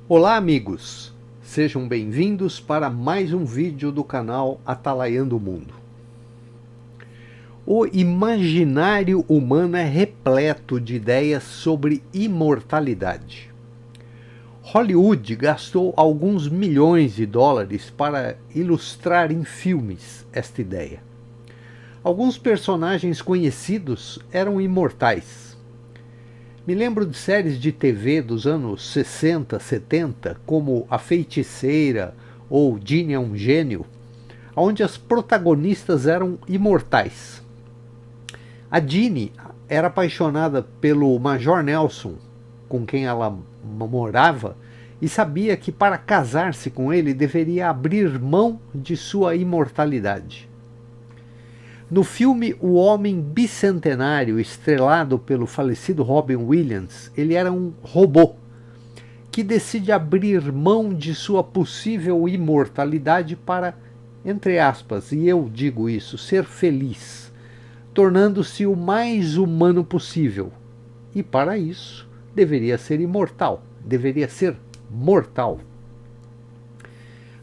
Olá amigos, sejam bem-vindos para mais um vídeo do canal Atalaiando o Mundo. O imaginário humano é repleto de ideias sobre imortalidade. Hollywood gastou alguns milhões de dólares para ilustrar em filmes esta ideia. Alguns personagens conhecidos eram imortais. Me lembro de séries de TV dos anos 60, 70, como A Feiticeira ou Ginny é um Gênio, onde as protagonistas eram imortais. A Ginny era apaixonada pelo Major Nelson, com quem ela morava, e sabia que para casar-se com ele deveria abrir mão de sua imortalidade. No filme O Homem Bicentenário, estrelado pelo falecido Robin Williams, ele era um robô que decide abrir mão de sua possível imortalidade para, entre aspas, e eu digo isso, ser feliz, tornando-se o mais humano possível. E para isso, deveria ser imortal, deveria ser mortal.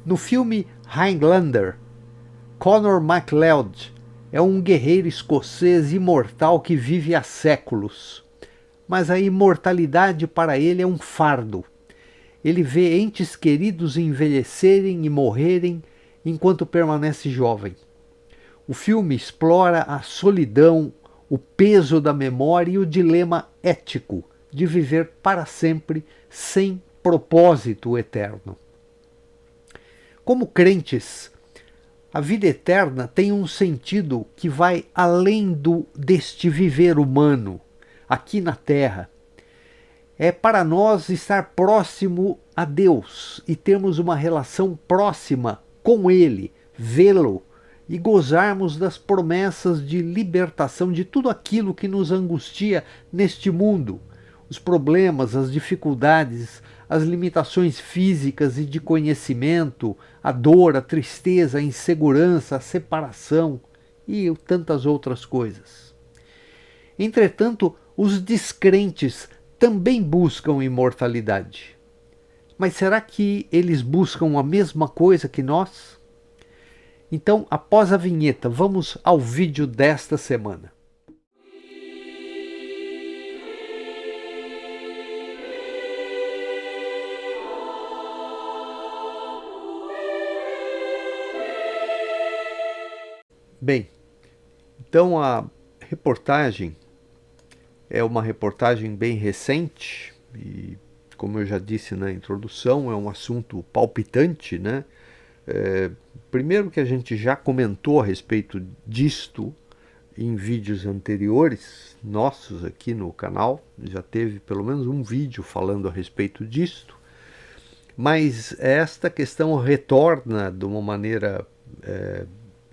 No filme Highlander, Conor MacLeod é um guerreiro escocês imortal que vive há séculos. Mas a imortalidade para ele é um fardo. Ele vê entes queridos envelhecerem e morrerem enquanto permanece jovem. O filme explora a solidão, o peso da memória e o dilema ético de viver para sempre sem propósito eterno. Como crentes, a vida eterna tem um sentido que vai além deste viver humano, aqui na Terra. É para nós estar próximo a Deus e termos uma relação próxima com Ele, vê-lo e gozarmos das promessas de libertação de tudo aquilo que nos angustia neste mundo. Os problemas, as dificuldades, as limitações físicas e de conhecimento, a dor, a tristeza, a insegurança, a separação e tantas outras coisas. Entretanto, os descrentes também buscam imortalidade. Mas será que eles buscam a mesma coisa que nós? Então, após a vinheta, vamos ao vídeo desta semana. Bem, então a reportagem é uma reportagem bem recente e, como eu já disse na introdução, é um assunto palpitante, né? Primeiro que a gente já comentou a respeito disto em vídeos anteriores nossos aqui no canal, já teve pelo menos um vídeo falando a respeito disto, mas esta questão retorna de uma maneira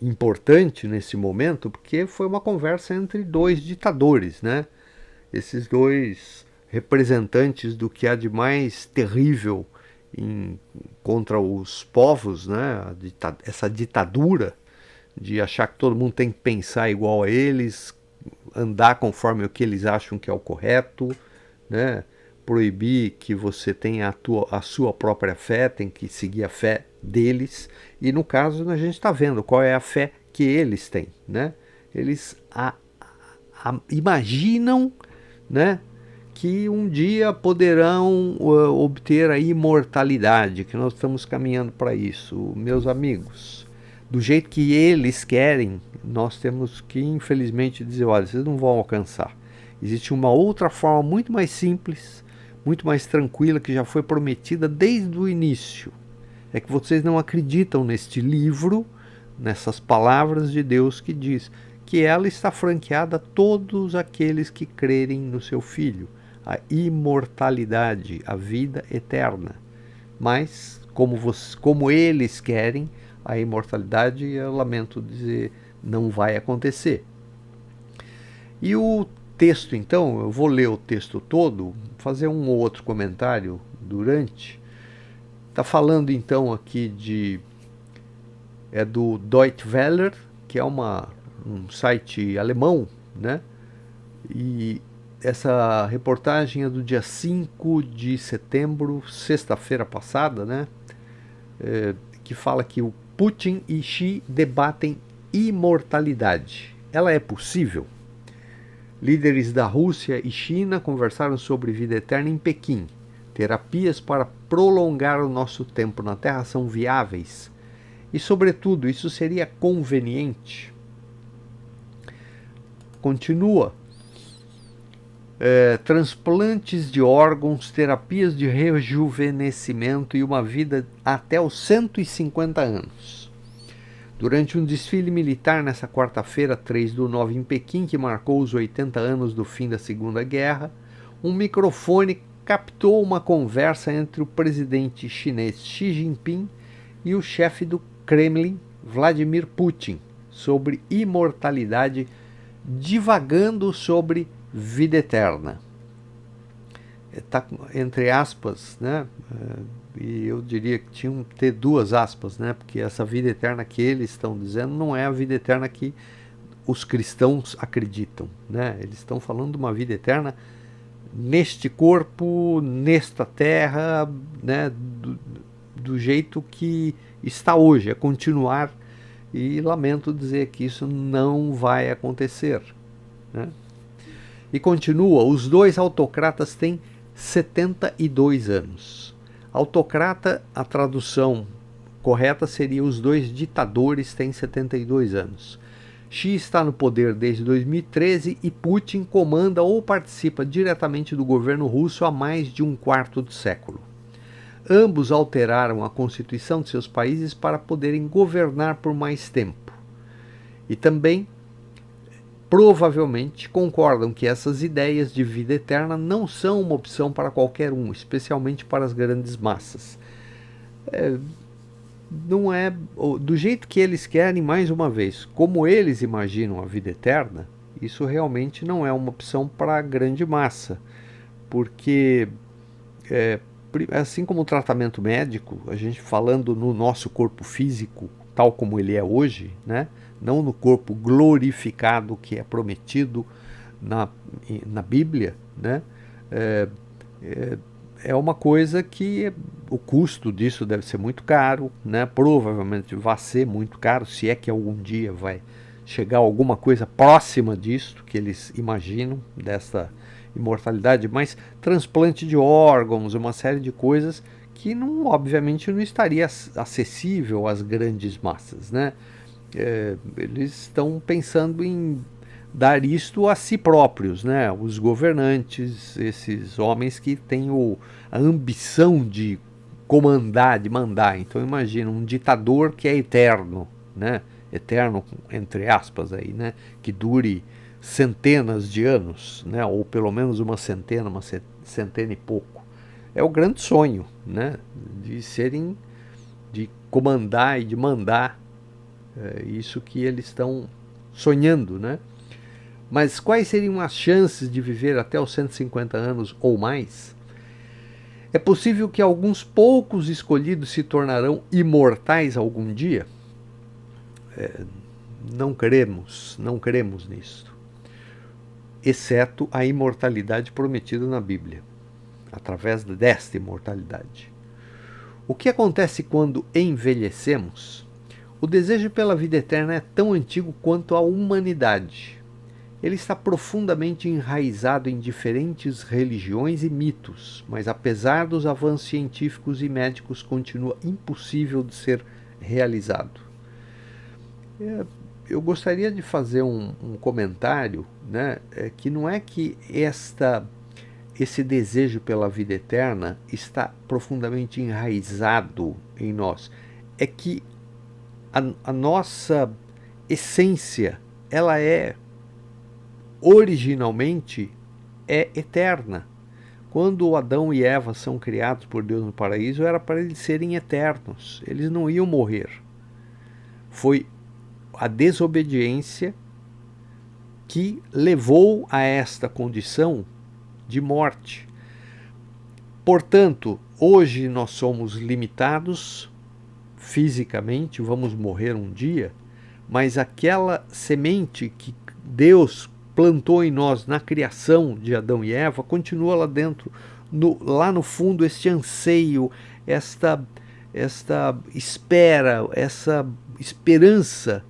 importante nesse momento, porque foi uma conversa entre dois ditadores, né? Esses dois representantes do que há de mais terrível contra os povos, né? Essa ditadura de achar que todo mundo tem que pensar igual a eles, andar conforme o que eles acham que é o correto, né? Proibir que você tenha a sua própria fé, tem que seguir a fé deles. E no caso a gente está vendo qual é a fé que eles têm, né? Eles imaginam, né, que um dia poderão obter a imortalidade, que nós estamos caminhando para isso, meus amigos. Do jeito que eles querem, nós temos que infelizmente dizer, olha, vocês não vão alcançar. Existe uma outra forma muito mais simples, muito mais tranquila, que já foi prometida desde o início. É que vocês não acreditam neste livro, nessas palavras de Deus que diz que ela está franqueada a todos aqueles que crerem no seu Filho, a imortalidade, a vida eterna. Mas, como eles querem a imortalidade, eu lamento dizer, não vai acontecer. E o texto, então, eu vou ler o texto todo, fazer um ou outro comentário durante. Está falando então aqui do Deutsche Welle, que é um site alemão, né? E essa reportagem é do dia 5 de setembro, sexta-feira passada, né? Que fala que o Putin e Xi debatem imortalidade. Ela é possível? Líderes da Rússia e China conversaram sobre vida eterna em Pequim. Terapias para prolongar o nosso tempo na Terra são viáveis? E, sobretudo, isso seria conveniente? Continua. Transplantes de órgãos, terapias de rejuvenescimento e uma vida até os 150 anos. Durante um desfile militar nessa quarta-feira, 3/9, em Pequim, que marcou os 80 anos do fim da Segunda Guerra, um microfone captou uma conversa entre o presidente chinês Xi Jinping e o chefe do Kremlin, Vladimir Putin, sobre imortalidade, divagando sobre vida eterna. Está entre aspas, né? E eu diria que tinham que ter duas aspas, né? Porque essa vida eterna que eles estão dizendo não é a vida eterna que os cristãos acreditam, né? Eles estão falando de uma vida eterna neste corpo, nesta terra, né? Do jeito que está hoje, é continuar. E lamento dizer que isso não vai acontecer, né? E continua, os dois autocratas têm 72 anos. Autocrata, a tradução correta seria os dois ditadores têm 72 anos. Xi está no poder desde 2013 e Putin comanda ou participa diretamente do governo russo há mais de um quarto de século. Ambos alteraram a constituição de seus países para poderem governar por mais tempo. E também provavelmente concordam que essas ideias de vida eterna não são uma opção para qualquer um, especialmente para as grandes massas. Não é do jeito que eles querem, mais uma vez, como eles imaginam a vida eterna, isso realmente não é uma opção para a grande massa, porque assim como o tratamento médico, a gente falando no nosso corpo físico, tal como ele é hoje, né? Não no corpo glorificado que é prometido na Bíblia, né? É uma coisa que o custo disso deve ser muito caro, né? Provavelmente vai ser muito caro, se é que algum dia vai chegar alguma coisa próxima disso que eles imaginam, dessa imortalidade, mas transplante de órgãos, uma série de coisas que não, obviamente não estaria acessível às grandes massas, né? Eles estão pensando em dar isto a si próprios, né? Os governantes, esses homens que têm a ambição de comandar, de mandar. Então imagina um ditador que é eterno, né? Eterno entre aspas aí, né? Que dure centenas de anos, né? Ou pelo menos uma centena e pouco. É o grande sonho, né? De comandar e de mandar. Isso que eles estão sonhando, né? Mas quais seriam as chances de viver até os 150 anos ou mais? É possível que alguns poucos escolhidos se tornarão imortais algum dia? Não queremos nisso. Exceto a imortalidade prometida na Bíblia, através desta imortalidade. O que acontece quando envelhecemos? O desejo pela vida eterna é tão antigo quanto a humanidade. Ele está profundamente enraizado em diferentes religiões e mitos, mas apesar dos avanços científicos e médicos, continua impossível de ser realizado. Eu gostaria de fazer um comentário, né, que não é que esse desejo pela vida eterna está profundamente enraizado em nós, é que a nossa essência, ela originalmente eterna. Quando Adão e Eva são criados por Deus no paraíso, era para eles serem eternos, eles não iam morrer. Foi a desobediência que levou a esta condição de morte. Portanto, hoje nós somos limitados fisicamente, vamos morrer um dia, mas aquela semente que Deus plantou em nós na criação de Adão e Eva, continua lá dentro, lá no fundo, este anseio, esta espera, essa esperança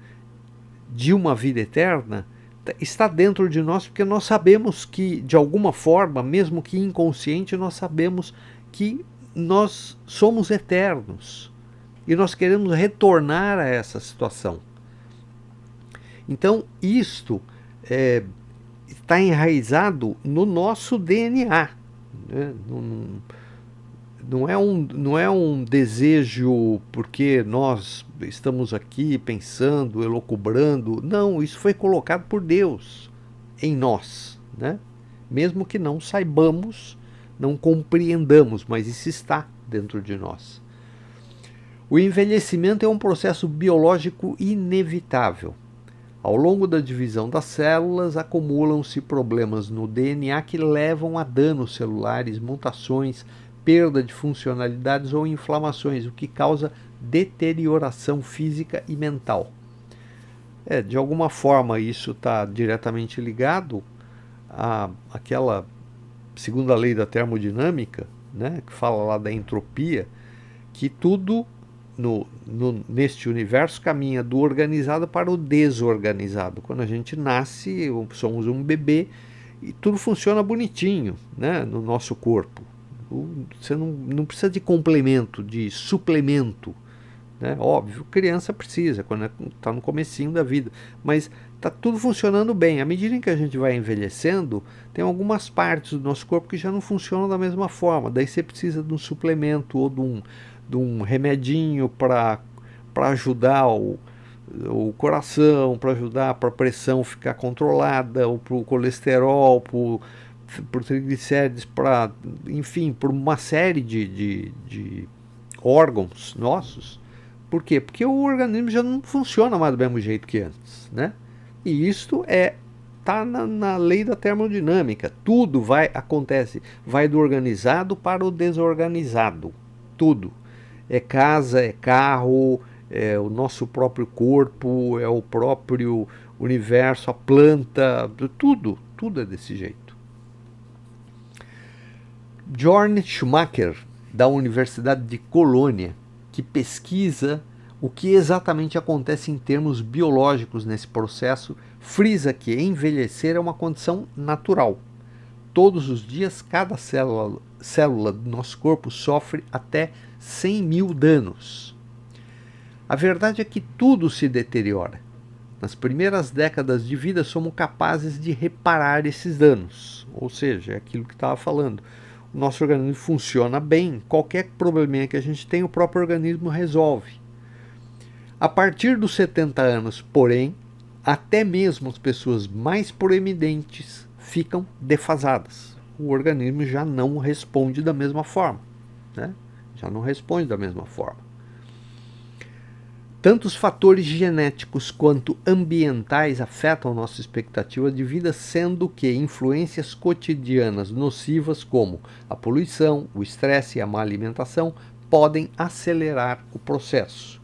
de uma vida eterna, está dentro de nós, porque nós sabemos que, de alguma forma, mesmo que inconsciente, nós sabemos que nós somos eternos e nós queremos retornar a essa situação. Então, isto está enraizado no nosso DNA, né? Não é um desejo porque nós estamos aqui pensando, elucubrando. Não, isso foi colocado por Deus em nós, né? Mesmo que não saibamos, não compreendamos, mas isso está dentro de nós. O envelhecimento é um processo biológico inevitável. Ao longo da divisão das células, acumulam-se problemas no DNA que levam a danos celulares, mutações, perda de funcionalidades ou inflamações, o que causa deterioração física e mental. De alguma forma, isso está diretamente ligado àquela segunda lei da termodinâmica, né, que fala lá da entropia, que tudo neste universo caminha do organizado para o desorganizado. Quando a gente nasce, somos um bebê e tudo funciona bonitinho, né, no nosso corpo. Você não precisa de complemento, de suplemento, né? Óbvio, criança precisa, quando está no comecinho da vida, mas está tudo funcionando bem. À medida em que a gente vai envelhecendo, tem algumas partes do nosso corpo que já não funcionam da mesma forma. Daí você precisa de um suplemento ou de um remedinho para ajudar o coração, para ajudar para a pressão ficar controlada, ou para o colesterol, por triglicérides, enfim, por uma série de órgãos nossos. Por quê? Porque o organismo já não funciona mais do mesmo jeito que antes, né? E isto está na lei da termodinâmica. Tudo acontece, vai do organizado para o desorganizado. Tudo. É casa, é carro, é o nosso próprio corpo, é o próprio universo, a planta, tudo é desse jeito. Bjorn Schumacher, da Universidade de Colônia, que pesquisa o que exatamente acontece em termos biológicos nesse processo, frisa que envelhecer é uma condição natural. Todos os dias, cada célula do nosso corpo sofre até 100 mil danos. A verdade é que tudo se deteriora. Nas primeiras décadas de vida, somos capazes de reparar esses danos. Ou seja, é aquilo que estava falando. O nosso organismo funciona bem, qualquer probleminha que a gente tem, o próprio organismo resolve. A partir dos 70 anos, porém, até mesmo as pessoas mais proeminentes ficam defasadas. O organismo já não responde da mesma forma, né? Já não responde da mesma forma. Tanto os fatores genéticos quanto ambientais afetam nossa expectativa de vida, sendo que influências cotidianas nocivas como a poluição, o estresse e a má alimentação podem acelerar o processo.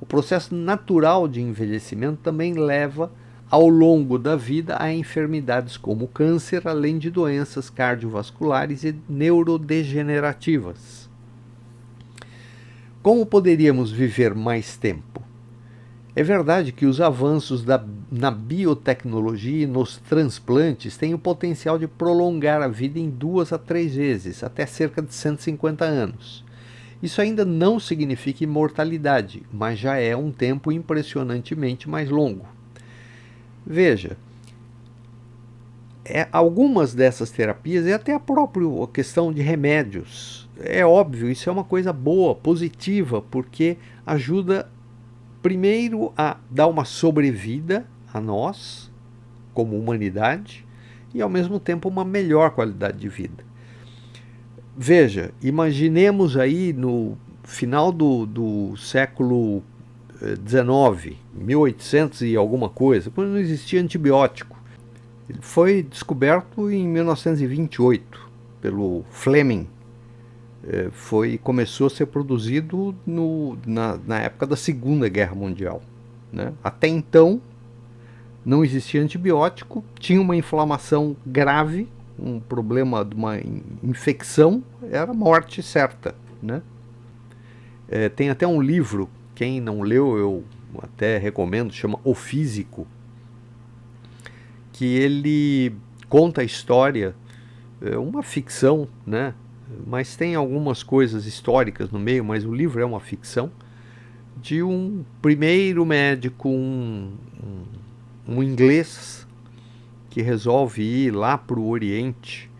O processo natural de envelhecimento também leva ao longo da vida a enfermidades como o câncer, além de doenças cardiovasculares e neurodegenerativas. Como poderíamos viver mais tempo? É verdade que os avanços na biotecnologia e nos transplantes têm o potencial de prolongar a vida em 2 a 3 vezes, até cerca de 150 anos. Isso ainda não significa imortalidade, mas já é um tempo impressionantemente mais longo. Veja, algumas dessas terapias, e até a própria questão de remédios, é óbvio, isso é uma coisa boa, positiva, porque ajuda primeiro a dar uma sobrevida a nós, como humanidade, e ao mesmo tempo uma melhor qualidade de vida. Veja, imaginemos aí no final do século XIX, 1800 e alguma coisa, quando não existia antibiótico. Ele foi descoberto em 1928 pelo Fleming. Começou a ser produzido na época da Segunda Guerra Mundial, né? Até então não existia antibiótico, tinha uma inflamação grave, um problema de uma infecção, era morte certa, né? Tem até um livro, quem não leu eu até recomendo, chama O Físico, que ele conta a história, uma ficção, né? Mas tem algumas coisas históricas no meio, mas o livro é uma ficção, de um primeiro médico, um inglês, que resolve ir lá para o Oriente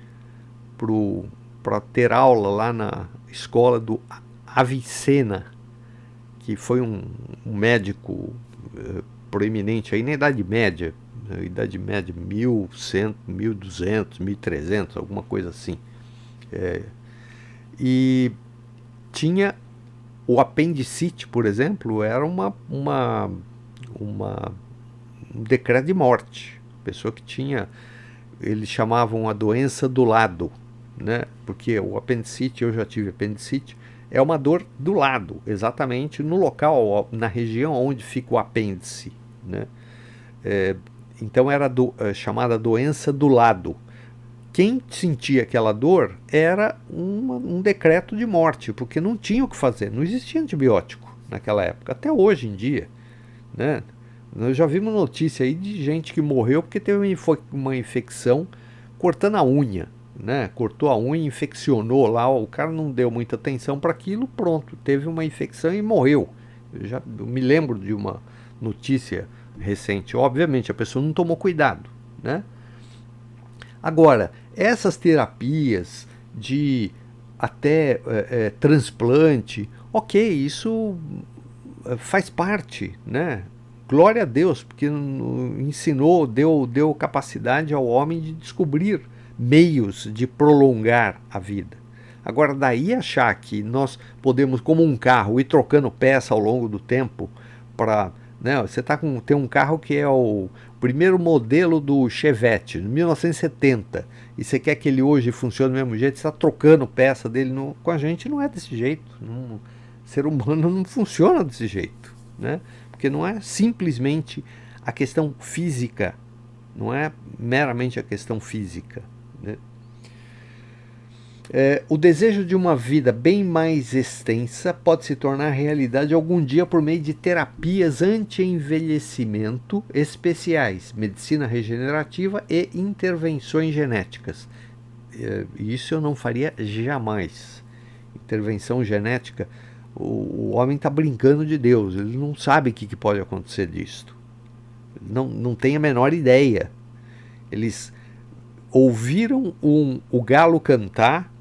para ter aula lá na escola do Avicena, que foi um médico proeminente aí na Idade Média, 1100, 1200, 1300, alguma coisa assim. E tinha o apendicite, por exemplo, era um decreto de morte. Pessoa que tinha, eles chamavam a doença do lado, né? Porque o apendicite, eu já tive apendicite, é uma dor do lado, exatamente no local, na região onde fica o apêndice, né? Então era chamada doença do lado. Quem sentia aquela dor era um decreto de morte, porque não tinha o que fazer, não existia antibiótico naquela época, até hoje em dia, né? Nós já vimos notícia aí de gente que morreu porque teve uma infecção cortando a unha, né? Cortou a unha, infeccionou lá, o cara não deu muita atenção para aquilo, pronto, teve uma infecção e morreu. Eu me lembro de uma notícia recente. Obviamente, a pessoa não tomou cuidado, né? Agora, essas terapias de até transplante, ok, isso faz parte, né? Glória a Deus, porque ensinou, deu capacidade ao homem de descobrir meios de prolongar a vida. Agora, daí achar que nós podemos, como um carro, ir trocando peça ao longo do tempo para... Né, você tem um carro que é o primeiro modelo do Chevette, de 1970, e você quer que ele hoje funcione do mesmo jeito, você está trocando peça dele. Com a gente não é desse jeito. Ser humano não funciona desse jeito, né? Porque não é simplesmente a questão física, não é meramente a questão física, né? O desejo de uma vida bem mais extensa pode se tornar realidade algum dia por meio de terapias anti-envelhecimento especiais, medicina regenerativa e intervenções genéticas. Isso eu não faria jamais. Intervenção genética, o homem está brincando de Deus, ele não sabe o que pode acontecer disso. Não tem a menor ideia. Eles ouviram o galo cantar,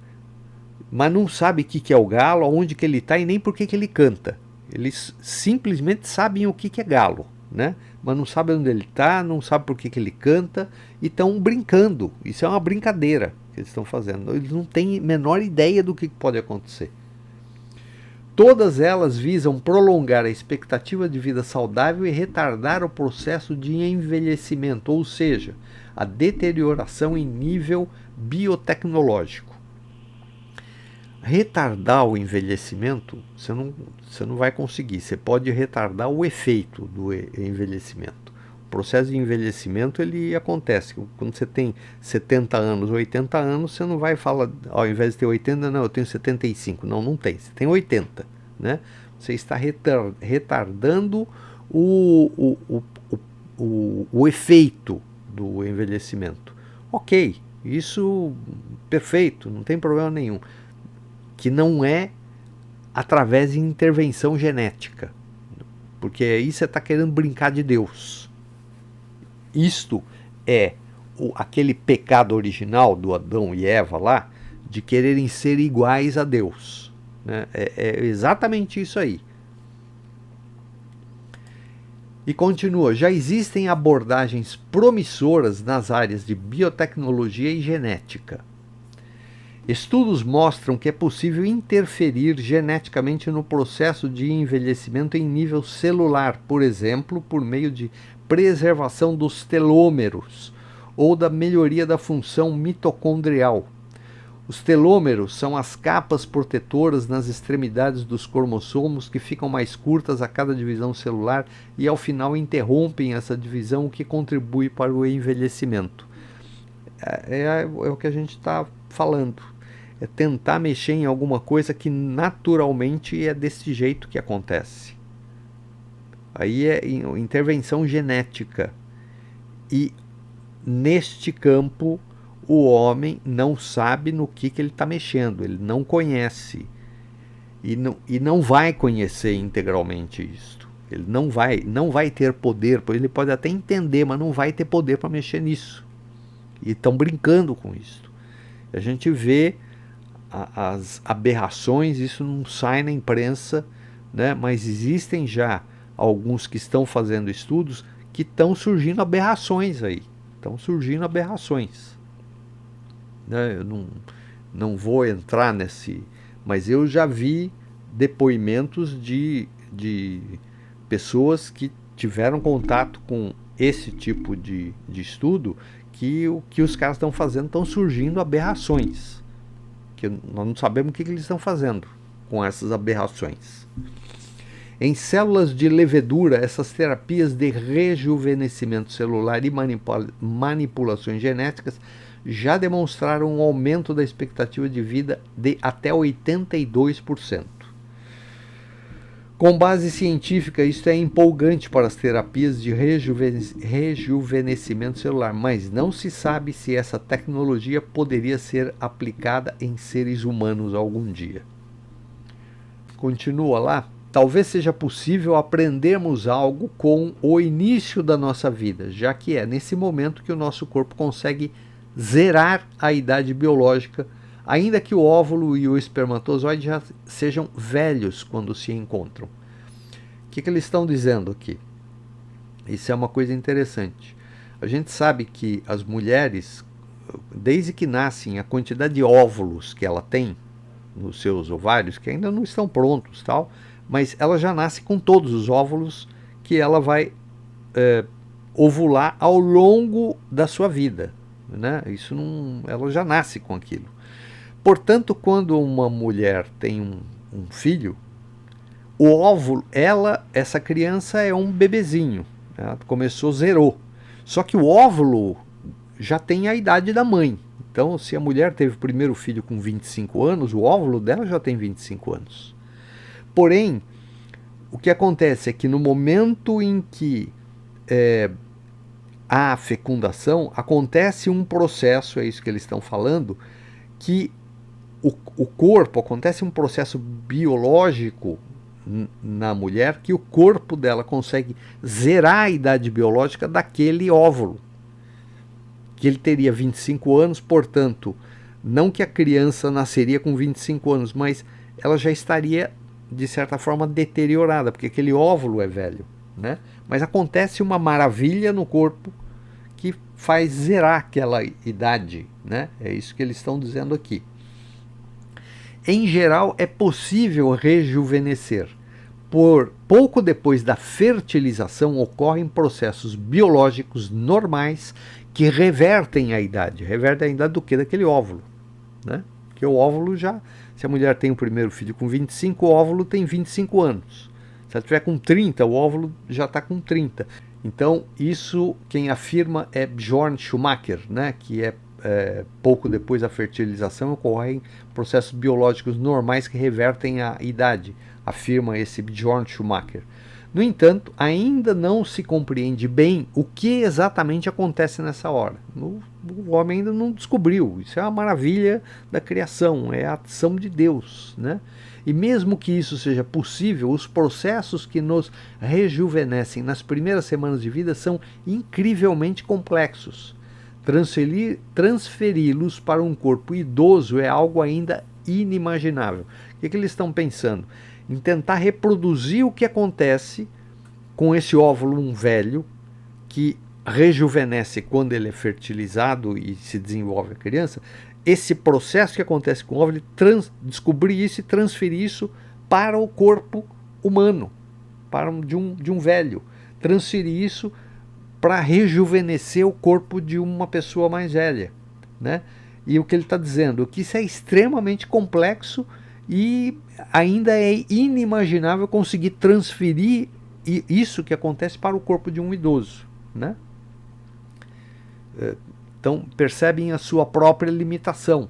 mas não sabe o que é o galo, aonde que ele está e nem por que ele canta. Eles simplesmente sabem o que é galo, né? Mas não sabem onde ele está, não sabem por que ele canta e estão brincando. Isso é uma brincadeira que eles estão fazendo. Eles não têm a menor ideia do que pode acontecer. Todas elas visam prolongar a expectativa de vida saudável e retardar o processo de envelhecimento, ou seja, a deterioração em nível biotecnológico. Retardar o envelhecimento, você não vai conseguir. Você pode retardar o efeito do envelhecimento. O processo de envelhecimento, ele acontece. Quando você tem 70 anos, 80 anos, você não vai falar, ao invés de ter 80, não, eu tenho 75. Não tem. Você tem 80, né? Você está retardando o efeito do envelhecimento. Ok, isso perfeito, não tem problema nenhum. Que não é através de intervenção genética, porque aí você está querendo brincar de Deus. Isto é aquele pecado original do Adão e Eva lá, de quererem ser iguais a Deus, né? É exatamente isso aí. E continua, já existem abordagens promissoras nas áreas de biotecnologia e genética. Estudos mostram que é possível interferir geneticamente no processo de envelhecimento em nível celular, por exemplo, por meio de preservação dos telômeros ou da melhoria da função mitocondrial. Os telômeros são as capas protetoras nas extremidades dos cromossomos que ficam mais curtas a cada divisão celular e ao final interrompem essa divisão, o que contribui para o envelhecimento. É o que a gente está falando. É tentar mexer em alguma coisa que naturalmente é desse jeito que acontece. Aí é intervenção genética. E neste campo o homem não sabe no que ele está mexendo, ele não conhece e não vai conhecer integralmente isto. Ele não vai ter poder, ele pode até entender, mas não vai ter poder para mexer nisso. E estão brincando com isso. A gente vê as aberrações, isso não sai na imprensa, né? Mas existem já alguns que estão fazendo estudos que estão surgindo aberrações aí. Estão surgindo aberrações. Eu não vou entrar nesse, mas eu já vi depoimentos de pessoas que tiveram contato com esse tipo de estudo, que o que os caras estão fazendo, estão surgindo aberrações, que nós não sabemos o que eles estão fazendo com essas aberrações. Em células de levedura, essas terapias de rejuvenescimento celular e manipulações genéticas já demonstraram um aumento da expectativa de vida de até 82%. Com base científica, isso é empolgante para as terapias de rejuvenescimento celular, mas não se sabe se essa tecnologia poderia ser aplicada em seres humanos algum dia. Continua lá. Talvez seja possível aprendermos algo com o início da nossa vida, já que é nesse momento que o nosso corpo consegue zerar a idade biológica, ainda que o óvulo e o espermatozoide já sejam velhos quando se encontram. O que eles estão dizendo aqui? Isso é uma coisa interessante. A gente sabe que as mulheres, desde que nascem, a quantidade de óvulos que ela tem nos seus ovários, que ainda não estão prontos, tal, mas ela já nasce com todos os óvulos que ela vai ovular ao longo da sua vida, né? Isso não, ela já nasce com aquilo. Portanto, quando uma mulher tem um filho, o óvulo, essa criança é um bebezinho, ela começou, zerou. Só que o óvulo já tem a idade da mãe. Então, se a mulher teve o primeiro filho com 25 anos, o óvulo dela já tem 25 anos. Porém, o que acontece é que no momento em que há fecundação, acontece um processo, é isso que eles estão falando, que o corpo, acontece um processo biológico na mulher, que o corpo dela consegue zerar a idade biológica daquele óvulo. Que ele teria 25 anos, portanto, não que a criança nasceria com 25 anos, mas ela já estaria, de certa forma, deteriorada, porque aquele óvulo é velho, né? Mas acontece uma maravilha no corpo que faz zerar aquela idade, né? É isso que eles estão dizendo aqui. Em geral, é possível rejuvenescer. Pouco depois da fertilização, ocorrem processos biológicos normais que revertem a idade. Revertem a idade do que? Daquele óvulo, né? Porque o óvulo já... Se a mulher tem o primeiro filho com 25, o óvulo tem 25 anos. Se ela tiver com 30, o óvulo já está com 30. Então, isso quem afirma é Bjorn Schumacher, né? Que pouco depois da fertilização ocorrem processos biológicos normais que revertem a idade, afirma esse Bjorn Schumacher. No entanto, ainda não se compreende bem o que exatamente acontece nessa hora. O homem ainda não descobriu. Isso é uma maravilha da criação, é a ação de Deus, né? E mesmo que isso seja possível, os processos que nos rejuvenescem nas primeiras semanas de vida são incrivelmente complexos. Transferi-los para um corpo idoso é algo ainda inimaginável. O que eles estão pensando? Em tentar reproduzir o que acontece com esse óvulo velho, que rejuvenesce quando ele é fertilizado e se desenvolve a criança. Esse processo que acontece com o óvulo, descobrir isso e transferir isso para o corpo humano, de um velho. Transferir isso para rejuvenescer o corpo de uma pessoa mais velha, né? E o que ele está dizendo é que isso é extremamente complexo e ainda é inimaginável conseguir transferir isso que acontece para o corpo de um idoso, né? Então percebem a sua própria limitação.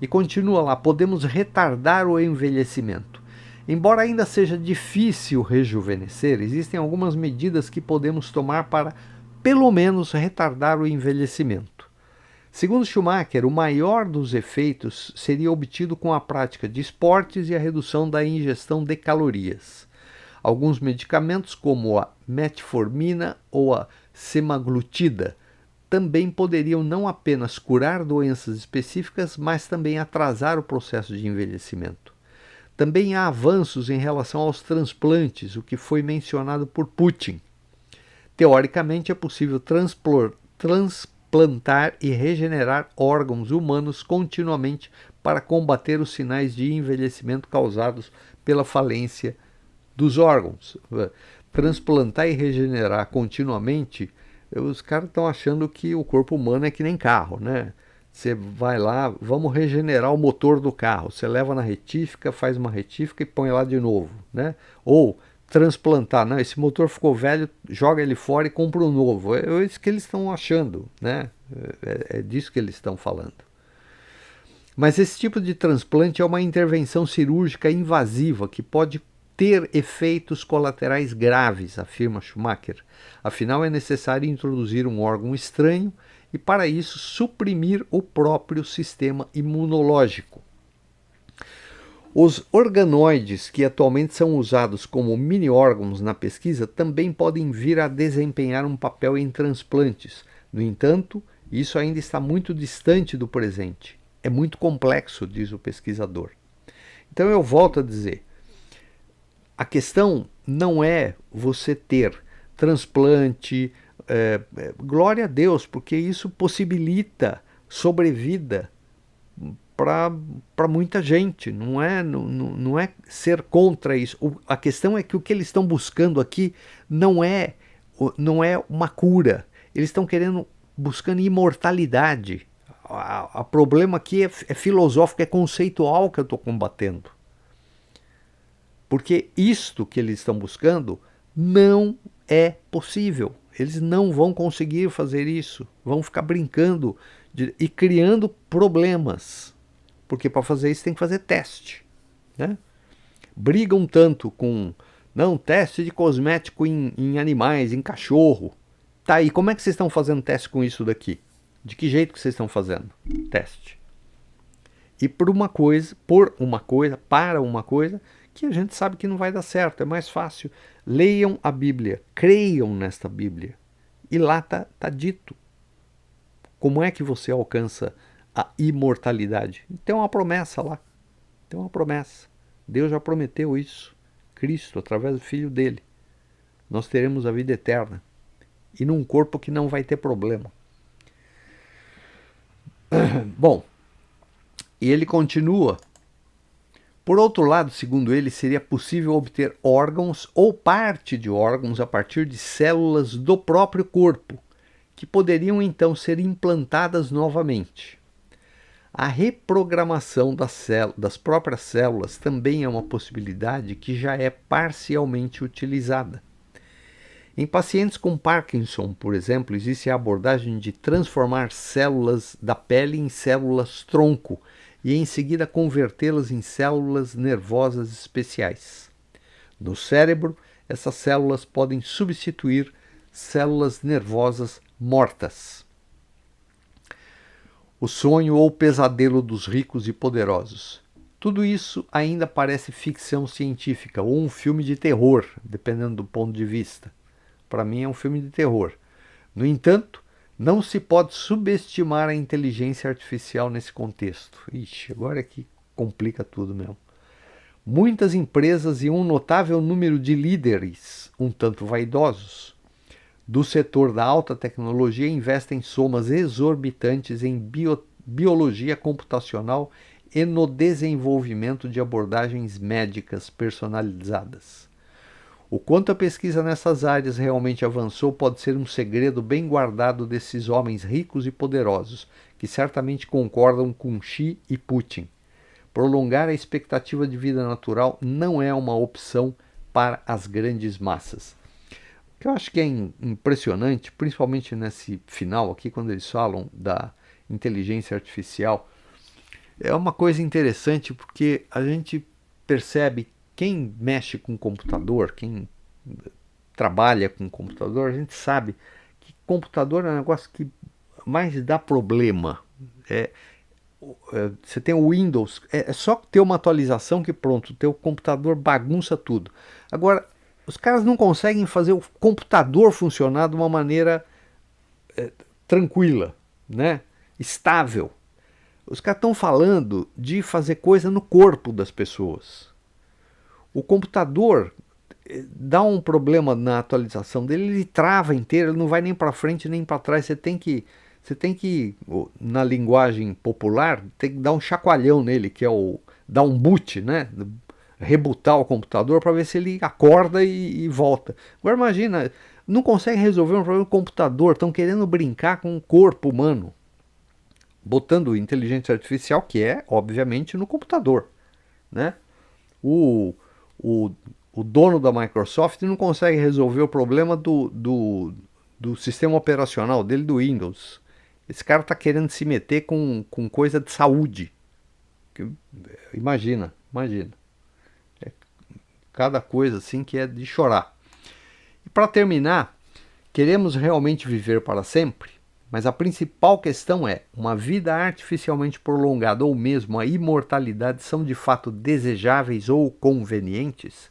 E continua lá, podemos retardar o envelhecimento. Embora ainda seja difícil rejuvenescer, existem algumas medidas que podemos tomar para, pelo menos, retardar o envelhecimento. Segundo Schumacher, o maior dos efeitos seria obtido com a prática de esportes e a redução da ingestão de calorias. Alguns medicamentos, como a metformina ou a semaglutida, também poderiam não apenas curar doenças específicas, mas também atrasar o processo de envelhecimento. Também há avanços em relação aos transplantes, o que foi mencionado por Putin. Teoricamente, é possível transplantar e regenerar órgãos humanos continuamente para combater os sinais de envelhecimento causados pela falência dos órgãos. Transplantar e regenerar continuamente, os caras estão achando que o corpo humano é que nem carro, né? Você vai lá, vamos regenerar o motor do carro. Você leva na retífica, faz uma retífica e põe lá de novo, né? Ou transplantar, não, esse motor ficou velho, joga ele fora e compra um novo. É isso que eles estão achando, né? É disso que eles estão falando. Mas esse tipo de transplante é uma intervenção cirúrgica invasiva que pode ter efeitos colaterais graves, afirma Schumacher. Afinal, é necessário introduzir um órgão estranho e, para isso, suprimir o próprio sistema imunológico. Os organoides que atualmente são usados como mini-órgãos na pesquisa também podem vir a desempenhar um papel em transplantes. No entanto, isso ainda está muito distante do presente. É muito complexo, diz o pesquisador. Então eu volto a dizer, a questão não é você ter transplante, glória a Deus, porque isso possibilita sobrevida para muita gente, não é ser contra isso. A questão é que o que eles estão buscando aqui não é uma cura, eles estão buscando imortalidade. O problema aqui é filosófico, é conceitual que eu estou combatendo. Porque isto que eles estão buscando não é possível. Eles não vão conseguir fazer isso. Vão ficar brincando e criando problemas. Porque para fazer isso tem que fazer teste, né? Brigam tanto com teste de cosmético em animais, em cachorro. Tá, e como é que vocês estão fazendo teste com isso daqui? De que jeito que vocês estão fazendo teste? E para uma coisa que a gente sabe que não vai dar certo. É mais fácil. Leiam a Bíblia, creiam nesta Bíblia. E lá tá dito como é que você alcança a imortalidade. Tem uma promessa lá. Tem uma promessa. Deus já prometeu isso. Cristo, através do Filho dele. Nós teremos a vida eterna. E num corpo que não vai ter problema. Bom, e ele continua. Por outro lado, segundo ele, seria possível obter órgãos ou parte de órgãos a partir de células do próprio corpo, que poderiam então ser implantadas novamente. A reprogramação das próprias células também é uma possibilidade que já é parcialmente utilizada. Em pacientes com Parkinson, por exemplo, existe a abordagem de transformar células da pele em células-tronco e em seguida convertê-las em células nervosas especiais. No cérebro, essas células podem substituir células nervosas mortas. O sonho ou pesadelo dos ricos e poderosos. Tudo isso ainda parece ficção científica ou um filme de terror, dependendo do ponto de vista. Para mim é um filme de terror. No entanto, não se pode subestimar a inteligência artificial nesse contexto. Ixi, agora é que complica tudo mesmo. Muitas empresas e um notável número de líderes, um tanto vaidosos, do setor da alta tecnologia investem somas exorbitantes em biologia computacional e no desenvolvimento de abordagens médicas personalizadas. O quanto a pesquisa nessas áreas realmente avançou pode ser um segredo bem guardado desses homens ricos e poderosos, que certamente concordam com Xi e Putin. Prolongar a expectativa de vida natural não é uma opção para as grandes massas. O que eu acho que é impressionante, principalmente nesse final aqui, quando eles falam da inteligência artificial, é uma coisa interessante porque a gente percebe, quem mexe com computador, quem trabalha com computador, a gente sabe que computador é um negócio que mais dá problema. Você tem o Windows, é só ter uma atualização que pronto, o teu computador bagunça tudo. Agora, os caras não conseguem fazer o computador funcionar de uma maneira tranquila, né? Estável. Os caras estão falando de fazer coisa no corpo das pessoas. O computador dá um problema na atualização dele, ele trava inteiro, ele não vai nem para frente nem para trás. Você tem que, na linguagem popular, tem que dar um chacoalhão nele, que é dar um boot, né? Rebootar o computador para ver se ele acorda e volta. Agora imagina, não consegue resolver um problema do computador, estão querendo brincar com o corpo humano, botando inteligência artificial, que é, obviamente, no computador, né? O dono da Microsoft não consegue resolver o problema do sistema operacional dele, do Windows. Esse cara está querendo se meter com coisa de saúde. Imagina. É cada coisa assim que é de chorar. E para terminar, queremos realmente viver para sempre? Mas a principal questão é, uma vida artificialmente prolongada ou mesmo a imortalidade são de fato desejáveis ou convenientes?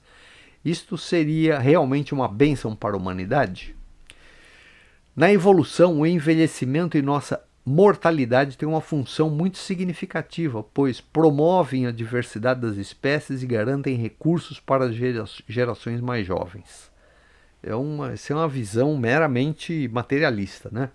Isto seria realmente uma bênção para a humanidade? Na evolução, o envelhecimento e nossa mortalidade têm uma função muito significativa, pois promovem a diversidade das espécies e garantem recursos para as gerações mais jovens. Essa é uma visão meramente materialista, né?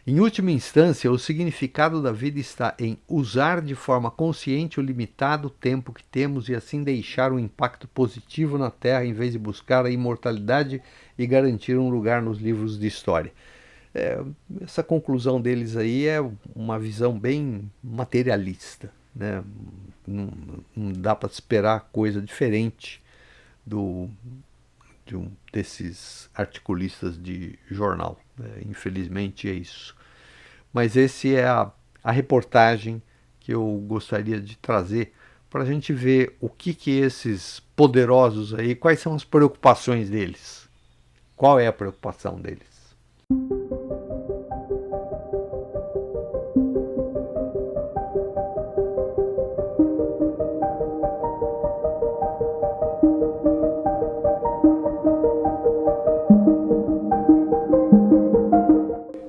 Em última instância, o significado da vida está em usar de forma consciente o limitado tempo que temos e assim deixar um impacto positivo na Terra em vez de buscar a imortalidade e garantir um lugar nos livros de história. Essa conclusão deles aí é uma visão bem materialista, né? Não dá para esperar coisa diferente desses articulistas de jornal. Infelizmente é isso. Mas esse é a reportagem que eu gostaria de trazer para a gente ver o que esses poderosos aí, quais são as preocupações deles. Qual é a preocupação deles?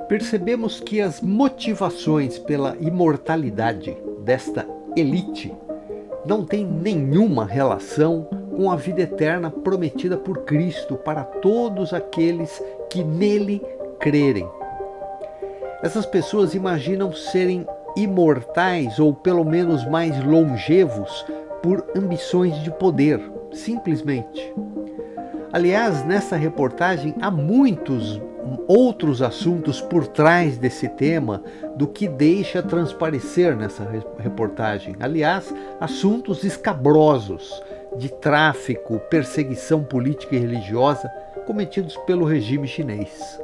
Percebemos que as motivações pela imortalidade desta elite não têm nenhuma relação com a vida eterna prometida por Cristo para todos aqueles que nele crerem. Essas pessoas imaginam serem imortais ou pelo menos mais longevos por ambições de poder, simplesmente. Aliás, nessa reportagem há muitos outros assuntos por trás desse tema do que deixa transparecer nessa reportagem. Aliás, assuntos escabrosos de tráfico, perseguição política e religiosa cometidos pelo regime chinês.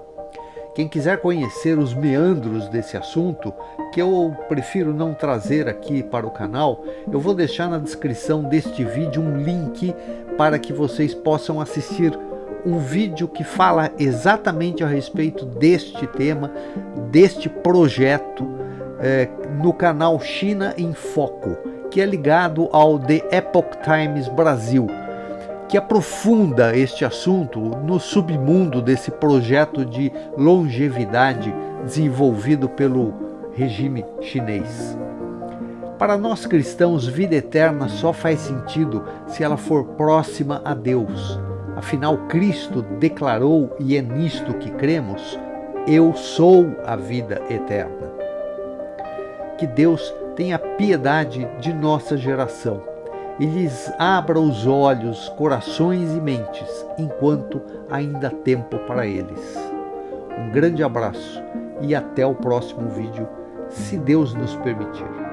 Quem quiser conhecer os meandros desse assunto, que eu prefiro não trazer aqui para o canal, eu vou deixar na descrição deste vídeo um link para que vocês possam assistir um vídeo que fala exatamente a respeito deste tema, deste projeto, no canal China em Foco, que é ligado ao The Epoch Times Brasil, que aprofunda este assunto no submundo desse projeto de longevidade desenvolvido pelo regime chinês. Para nós cristãos, vida eterna só faz sentido se ela for próxima a Deus. Afinal, Cristo declarou, e é nisto que cremos, eu sou a vida eterna. Que Deus tenha piedade de nossa geração e lhes abra os olhos, corações e mentes, enquanto ainda há tempo para eles. Um grande abraço e até o próximo vídeo, se Deus nos permitir.